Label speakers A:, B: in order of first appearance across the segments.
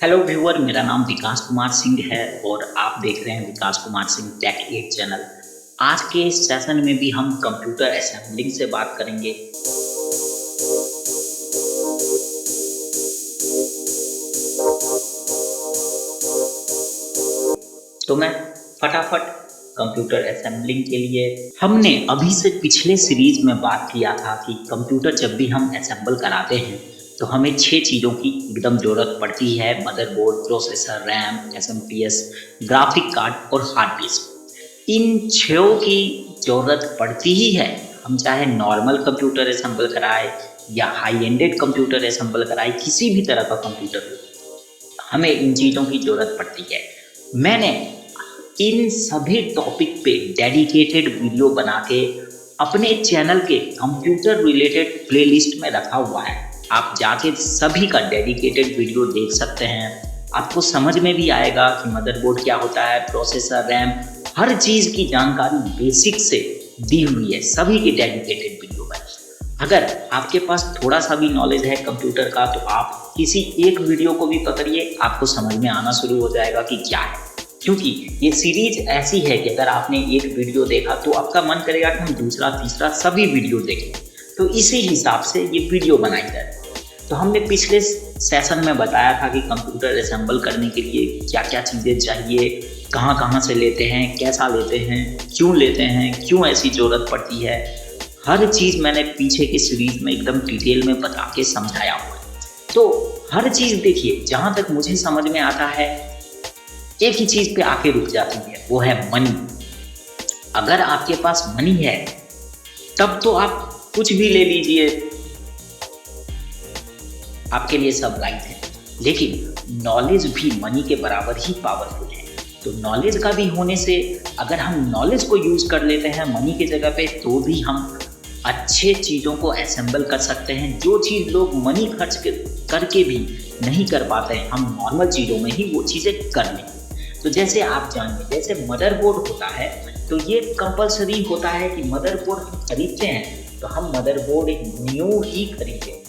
A: Hello viewer, मेरा नाम विकास कुमार सिंह है और आप देख रहे हैं विकास कुमार सिंह टेक 8 चैनल। आज के इस सेशन में भी हम कंप्यूटर असेंबलिंग से बात करेंगे। तो मैं फटाफट कंप्यूटर असेंबलिंग के लिए हमने अभी से पिछले सीरीज में बात किया था कि कंप्यूटर जब भी हम असेंबल कराते हैं तो हमें 6 चीज़ों की एकदम ज़रूरत पड़ती है: motherboard, processor, RAM, SMPS, graphic card और हार्ड डिस्क। इन 6 की ज़रूरत पड़ती ही है। हम चाहे नॉर्मल कंप्यूटर असेंबल कराए या हाई एंडेड कंप्यूटर असेंबल कराए, किसी भी तरह का कंप्यूटर हो, हमें इन चीज़ों की ज़रूरत पड़ती है। मैंने इन सभी टॉपिक पे डेडिकेटेड वीडियो बना के अपने चैनल के कंप्यूटर रिलेटेड प्लेलिस्ट में रखा हुआ है। आप जाके सभी का डेडिकेटेड वीडियो देख सकते हैं। आपको समझ में भी आएगा कि मदरबोर्ड क्या होता है, प्रोसेसर, रैम, हर चीज़ की जानकारी बेसिक से दी हुई है सभी के डेडिकेटेड वीडियो में। अगर आपके पास थोड़ा सा भी नॉलेज है कंप्यूटर का तो आप किसी एक वीडियो को भी पकड़िए, आपको समझ में आना शुरू हो जाएगा कि क्या है। क्योंकि ये सीरीज ऐसी है कि अगर आपने एक वीडियो देखा तो आपका मन करेगा कि हम दूसरा तीसरा सभी वीडियो देखें। तो इसी हिसाब से ये वीडियो बनाई जाए। तो हमने पिछले सेशन में बताया था कि कंप्यूटर असेंबल करने के लिए क्या क्या चीज़ें चाहिए, कहाँ कहाँ से लेते हैं, कैसा लेते हैं, क्यों ऐसी ज़रूरत पड़ती है। हर चीज़ मैंने पीछे की सीरीज में एकदम डिटेल में बता के समझाया हुआ है। तो हर चीज़ देखिए, जहाँ तक मुझे समझ में आता है एक ही चीज़ पे आके रुक जाती है, वो है मनी। अगर आपके पास मनी है तब तो आप कुछ भी ले लीजिए, आपके लिए सब राइट है। लेकिन नॉलेज भी मनी के बराबर ही पावरफुल है। तो नॉलेज का भी होने से अगर हम नॉलेज को यूज़ कर लेते हैं मनी की जगह पे, तो भी हम अच्छे चीज़ों को असेंबल कर सकते हैं। जो चीज़ लोग मनी खर्च करके भी नहीं कर पाते हैं, हम नॉर्मल चीज़ों में ही वो चीज़ें कर लें। तो जैसे आप जानिए, जैसे मदरबोर्ड होता है तो ये कंपलसरी होता है कि मदरबोर्ड हम खरीदते हैं तो हम मदरबोर्ड एक न्यू ही खरीदें।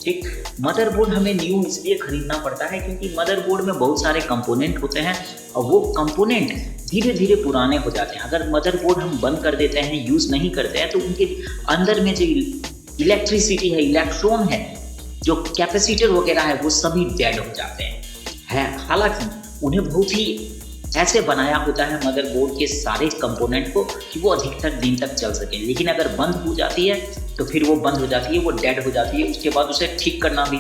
A: ठीक, मदरबोर्ड हमें न्यू इसलिए खरीदना पड़ता है क्योंकि मदरबोर्ड में बहुत सारे कंपोनेंट होते हैं और वो कंपोनेंट धीरे धीरे पुराने हो जाते हैं। अगर मदरबोर्ड हम बंद कर देते हैं, यूज़ नहीं करते हैं, तो उनके अंदर में जो इलेक्ट्रिसिटी है, इलेक्ट्रॉन है, जो कैपेसिटर वगैरह है, वो सभी डेड हो जाते हैं। हालांकि उन्हें बहुत ही ऐसे बनाया होता है मदरबोर्ड के सारे कंपोनेंट को कि वो अधिकतर दिन तक चल सके। लेकिन अगर बंद हो जाती है तो फिर वो बंद हो जाती है, वो डेड हो जाती है, उसके बाद उसे ठीक करना भी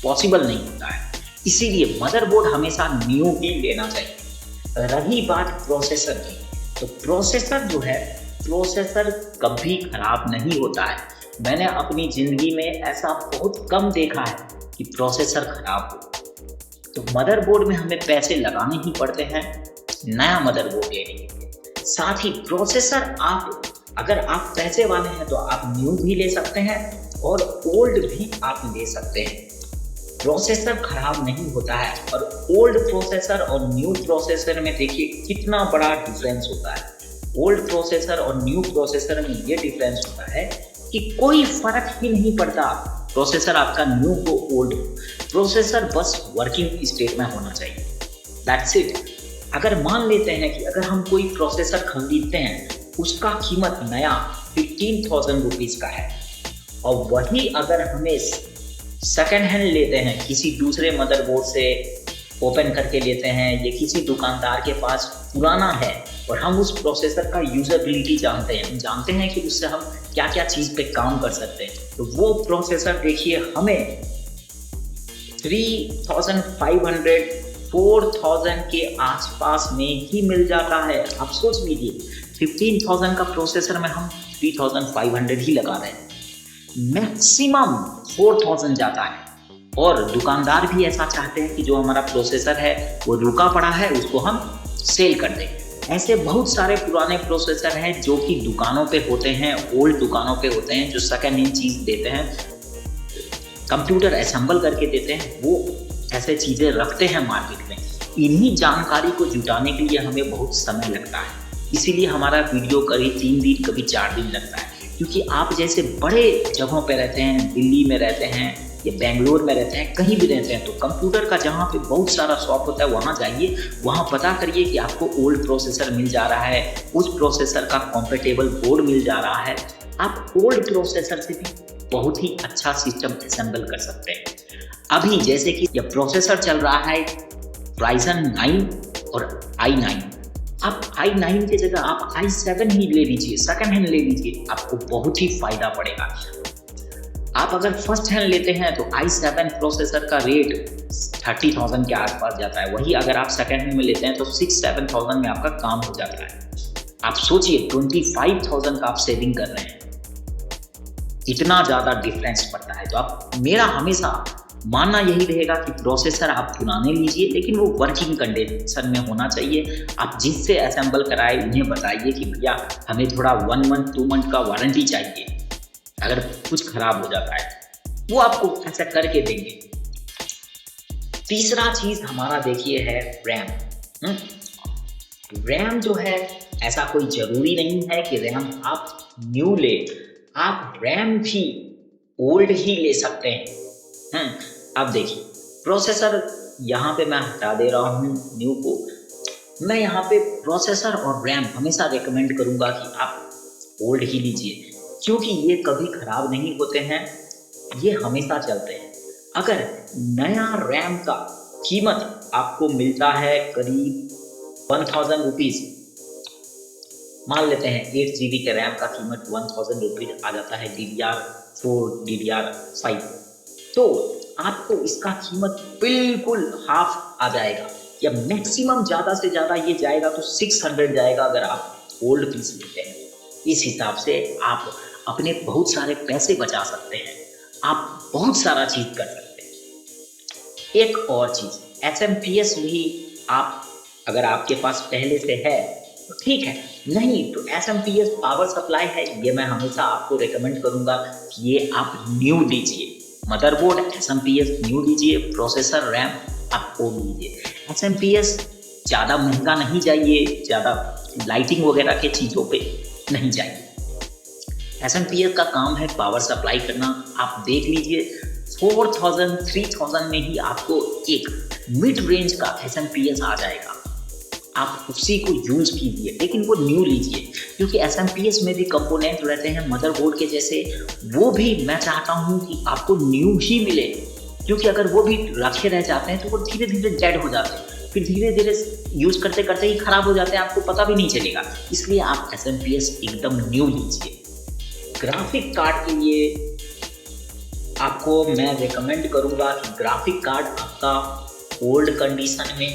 A: पॉसिबल नहीं होता है। इसीलिए मदरबोर्ड हमेशा न्यू ही लेना चाहिए। रही बात प्रोसेसर की, तो प्रोसेसर जो है, प्रोसेसर कभी खराब नहीं होता है। मैंने अपनी ज़िंदगी में ऐसा बहुत कम देखा है कि प्रोसेसर खराब हो। तो मदरबोर्ड में हमें पैसे लगाने ही पड़ते हैं नया मदरबोर्ड लेने के लिए। साथ ही प्रोसेसर, अगर आप पैसे वाले हैं तो आप न्यू भी ले सकते हैं और ओल्ड भी आप ले सकते हैं। प्रोसेसर खराब नहीं होता है। और ओल्ड प्रोसेसर और न्यू प्रोसेसर में देखिए कितना बड़ा डिफरेंस होता है। ओल्ड प्रोसेसर और न्यू प्रोसेसर में ये डिफरेंस होता है कि कोई फर्क ही नहीं पड़ता प्रोसेसर आपका न्यू हो ओल्ड हो, प्रोसेसर बस वर्किंग स्टेट में होना चाहिए, दैट्स इट। अगर मान लेते हैं कि अगर हम कोई प्रोसेसर खरीदते हैं, उसका कीमत नया 15,000 रुपीज़ का है, और वही अगर हमें सेकेंड हैंड लेते हैं, किसी दूसरे मदरबोर्ड से ओपन करके लेते हैं या किसी दुकानदार के पास पुराना है और हम उस प्रोसेसर का यूजबिलिटी जानते हैं, हम जानते हैं कि उससे हम क्या क्या चीज़ पे काम कर सकते हैं, तो वो प्रोसेसर देखिए हमें 3,500 4,000 के आसपास में ही मिल जाता है। आप सोच लीजिए 15,000 का प्रोसेसर में हम 3,500 ही लगा रहे हैं, मैक्सिमम 4,000 जाता है। और दुकानदार भी ऐसा चाहते हैं कि जो हमारा प्रोसेसर है वो रुका पड़ा है, उसको हम सेल कर दें। ऐसे बहुत सारे पुराने प्रोसेसर हैं जो कि दुकानों पे होते हैं, ओल्ड दुकानों पे होते हैं, जो सेकेंड हैंड चीज़ देते हैं, कंप्यूटर असेंबल करके देते हैं, वो ऐसे चीज़ें रखते हैं मार्केट में। इन्हीं जानकारी को जुटाने के लिए हमें बहुत समय लगता है, इसीलिए हमारा वीडियो कभी 3 दिन कभी 4 दिन लगता है। क्योंकि आप जैसे बड़े जगहों पे रहते हैं, दिल्ली में रहते हैं, या बेंगलोर में रहते हैं, कहीं भी रहते हैं, तो कंप्यूटर का जहाँ पे बहुत सारा शॉप होता है वहाँ जाइए, वहाँ पता करिए कि आपको ओल्ड प्रोसेसर मिल जा रहा है, उस प्रोसेसर का कॉम्पेटेबल बोर्ड मिल जा रहा है। आप ओल्ड प्रोसेसर से भी बहुत ही अच्छा सिस्टम असेंबल कर सकते हैं। अभी जैसे कि यह प्रोसेसर चल रहा है Ryzen 9 और i9, आप i9 की जगह आप i7 ही ले लीजिए, सेकंड हैंड ले लीजिए, आपको बहुत ही फायदा पड़ेगा। आप अगर फर्स्ट हैंड लेते हैं तो i7 प्रोसेसर का रेट 30,000 के आसपास जाता है, वही अगर आप सेकंड हैंड में लेते हैं तो 6-7,000 में आपका काम हो जाता है। आप सोचिए 25,000 का आप सेविंग कर रहे हैं, इतना ज़्यादा डिफरेंस पड़ता है। तो आप, मेरा हमेशा मानना यही रहेगा कि प्रोसेसर आप पुराने लीजिए, लेकिन वो वर्किंग कंडीशन में होना चाहिए। आप जिससे असेंबल कराए उन्हें बताइए कि भैया हमें थोड़ा 1 मंथ 2 मंथ का वारंटी चाहिए, अगर कुछ खराब हो जाता है वो आपको ऐसा करके देंगे। तीसरा चीज हमारा देखिए है रैम। रैम जो है, ऐसा कोई जरूरी नहीं है कि रैम आप न्यू ले, आप रैम भी ओल्ड ही ले सकते हैं। अब देखिए प्रोसेसर यहाँ पे मैं हटा दे रहा हूँ न्यू को, मैं यहाँ पे प्रोसेसर और रैम हमेशा रेकमेंड करूँगा कि आप ओल्ड ही लीजिए, क्योंकि ये कभी खराब नहीं होते हैं, ये हमेशा चलते हैं। अगर नया रैम का कीमत आपको मिलता है करीब 1000 रुपीज़, मान लेते हैं 8 GB के रैम का कीमत 1000 रुपीज़ आ जाता है DDR4 DDR5, तो आपको इसका कीमत बिल्कुल हाफ आ जाएगा, या मैक्सिमम ज़्यादा से ज़्यादा ये जाएगा तो 600 जाएगा अगर आप ओल्ड पीस लेते हैं। इस हिसाब से आप अपने बहुत सारे पैसे बचा सकते हैं, आप बहुत सारा चीज़ कर सकते हैं। एक और चीज़, SMPS भी आप, अगर आपके पास पहले से है तो ठीक है, नहीं तो SMPS पावर सप्लाई है, ये मैं हमेशा आपको रेकमेंड करूँगा कि ये आप न्यू लीजिए। मदरबोर्ड SMPS न्यू लीजिए, प्रोसेसर रैम आप ओल्ड लीजिए। SMPS ज़्यादा महंगा नहीं चाहिए, ज़्यादा लाइटिंग वगैरह के चीज़ों पे नहीं चाहिए। SMPS का काम है पावर सप्लाई करना। आप देख लीजिए 4000-3000 में ही आपको एक मिड रेंज का SMPS आ जाएगा, आप उसी को यूज कीजिए, लेकिन वो न्यू लीजिए, क्योंकि SMPS में भी कंपोनेंट रहते हैं मदरबोर्ड के जैसे, वो भी मैं चाहता हूँ कि आपको न्यू ही मिले, क्योंकि अगर वो भी रखे रह जाते हैं तो वो धीरे धीरे डेड हो जाते हैं, फिर धीरे धीरे यूज करते करते ही खराब हो जाते हैं, आपको पता भी नहीं चलेगा। इसलिए आप SMPS एकदम न्यू लीजिए। ग्राफिक कार्ड के लिए आपको मैं रेकमेंड करूँगा कि ग्राफिक कार्ड आपका ओल्ड कंडीशन में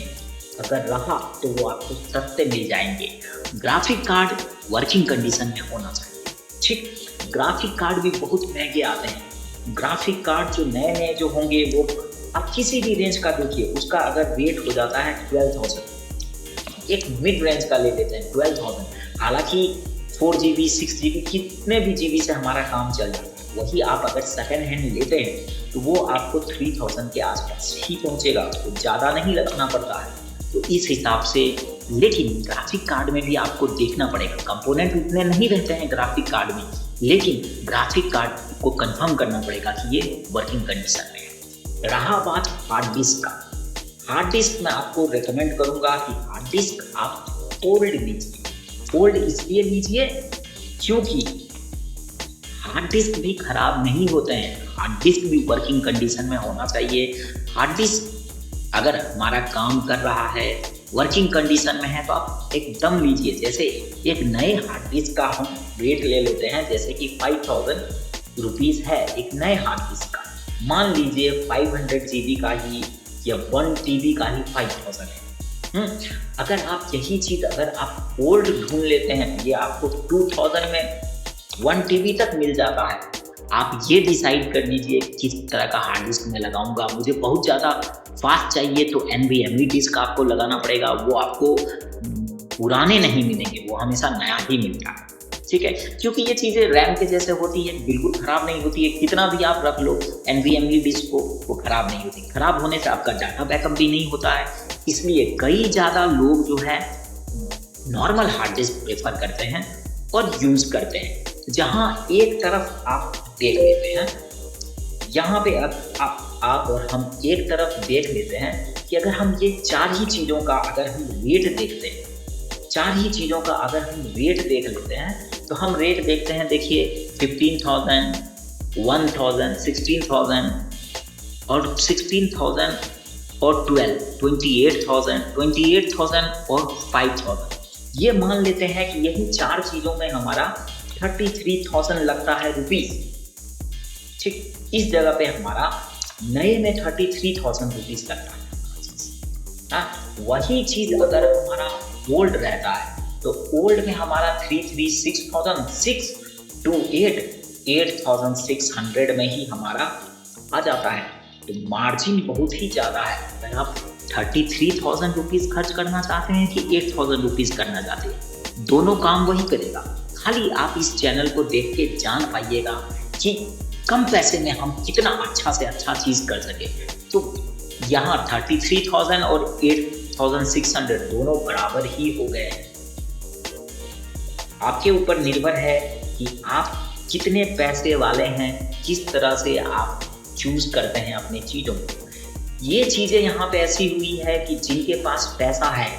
A: अगर रहा तो वो आपको सस्ते मिल जाएंगे। ग्राफिक कार्ड वर्किंग कंडीशन में होना चाहिए, ठीक। ग्राफिक कार्ड भी बहुत महंगे आते हैं। ग्राफिक कार्ड जो नए नए जो होंगे वो आप किसी भी रेंज का देखिए, उसका अगर रेट हो जाता है 12,000। एक मिड रेंज का ले लेते हैं 12,000, हालांकि 4 GB 6 GB कितने भी GB से हमारा काम चल जाता है। वही आप अगर सेकेंड हैंड लेते हैं तो वो आपको 3000 के आसपास ही पहुंचेगा, तो ज़्यादा नहीं लगाना पड़ता है। तो इस हिसाब से, लेकिन ग्राफिक कार्ड में भी आपको देखना पड़ेगा, कंपोनेंट उतने नहीं रहते हैं ग्राफिक कार्ड में, लेकिन ग्राफिक कार्ड को कंफर्म करना पड़ेगा कि ये वर्किंग कंडीशन में है। रहा बात हार्ड डिस्क का, हार्ड डिस्क मैं आपको रेकमेंड करूंगा कि हार्ड डिस्क आप ओल्ड लीजिए। ओल्ड इसलिए लीजिए क्योंकि हार्ड डिस्क भी खराब नहीं होते हैं, हार्ड डिस्क भी वर्किंग कंडीशन में होना चाहिए। हार्ड डिस्क अगर हमारा काम कर रहा है, वर्किंग कंडीशन में है, तो आप एकदम लीजिए। जैसे एक नए हार्ड डिस्क का हम रेट ले लेते हैं, जैसे कि 5000 रुपीज़ है एक नए हार्ड डिस्क का, मान लीजिए 500 GB का ही या 1 TB का ही 5000 है। अगर आप यही चीज़ अगर आप ओल्ड ढूंढ लेते हैं, ये आपको 2000 में 1 TB तक मिल जाता है। आप ये डिसाइड कर लीजिए किस तरह का हार्ड डिस्क मैं लगाऊंगा। मुझे बहुत ज़्यादा फास्ट चाहिए तो NVMe डिस्क आपको लगाना पड़ेगा, वो आपको पुराने नहीं मिलेंगे, वो हमेशा नया ही मिलता है, ठीक है। क्योंकि ये चीज़ें रैम के जैसे होती है, बिल्कुल ख़राब नहीं होती है, कितना भी आप रख लो NVMe डिस्क को, वो ख़राब नहीं होती। ख़राब होने से आपका डाटा बैकअप भी नहीं होता है, इसलिए कई ज़्यादा लोग जो है नॉर्मल हार्ड डिस्क प्रेफर करते हैं और यूज़ करते हैं। जहाँ एक तरफ आप देख लेते हैं, यहाँ पे अब आप और हम एक तरफ देख लेते हैं कि अगर हम ये चार ही चीज़ों का अगर हम रेट देखते हैं, चार ही चीज़ों का अगर हम रेट देख लेते हैं तो हम रेट देखते हैं, देखिए 15,000, 1,000, 16,000 और 16,000 और 28,000 और 5,000। ये मान लेते हैं कि यही चार चीज़ों में हमारा 33,000 लगता है रुपीज़। ठीक, इस जगह पे हमारा नए में 33,000 रुपीज़ लगता है। वही चीज़ अगर हमारा ओल्ड रहता है तो ओल्ड में हमारा 33,600 to 8,600 में ही हमारा आ जाता है। तो मार्जिन बहुत ही ज़्यादा है। अगर आप 33,000 रुपीज़ खर्च करना चाहते हैं कि 8,000 रुपीज़ करना चाहते हैं, दोनों काम वही करेगा। खाली आप इस चैनल को देख के जान पाइएगा कि कम पैसे में हम कितना अच्छा से अच्छा चीज़ कर सके। तो यहाँ 33,000 और 8,600 दोनों बराबर ही हो गए हैं। आपके ऊपर निर्भर है कि आप कितने पैसे वाले हैं, किस तरह से आप चूज करते हैं अपनी चीज़ों को। ये चीज़ें यहाँ पे ऐसी हुई है कि जिनके पास पैसा है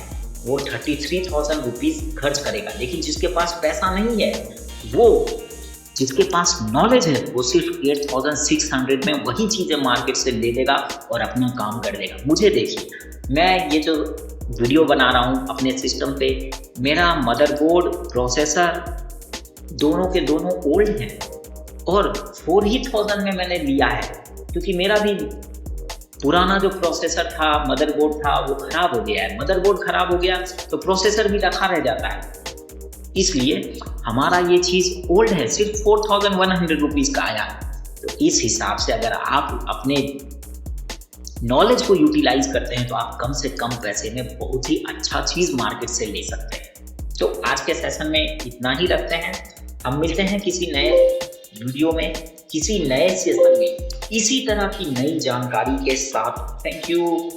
A: वो 33,000 रुपीज़ खर्च करेगा, लेकिन जिसके पास पैसा नहीं है, वो जिसके पास नॉलेज है, वो सिर्फ 8,600 में वही चीज़ें मार्केट से ले लेगा और अपना काम कर देगा। मुझे देखिए, मैं ये जो वीडियो बना रहा हूँ अपने सिस्टम पे, मेरा मदरबोर्ड, प्रोसेसर दोनों के दोनों ओल्ड हैं और 4,000 में मैंने लिया है, क्योंकि मेरा भी पुराना जो प्रोसेसर था, मदरबोर्ड था, वो ख़राब हो गया है। मदरबोर्ड ख़राब हो गया तो प्रोसेसर भी रखा रह जाता है, इसलिए हमारा ये चीज़ ओल्ड है, सिर्फ 4,100 रुपीज़ का आया। तो इस हिसाब से अगर आप अपने नॉलेज को यूटिलाइज करते हैं तो आप कम से कम पैसे में बहुत ही अच्छा चीज़ मार्केट से ले सकते हैं। तो आज के सेशन में इतना ही रखते हैं। हम मिलते हैं किसी नए वीडियो में, किसी नए सेशन में, इसी तरह की नई जानकारी के साथ। Thank you.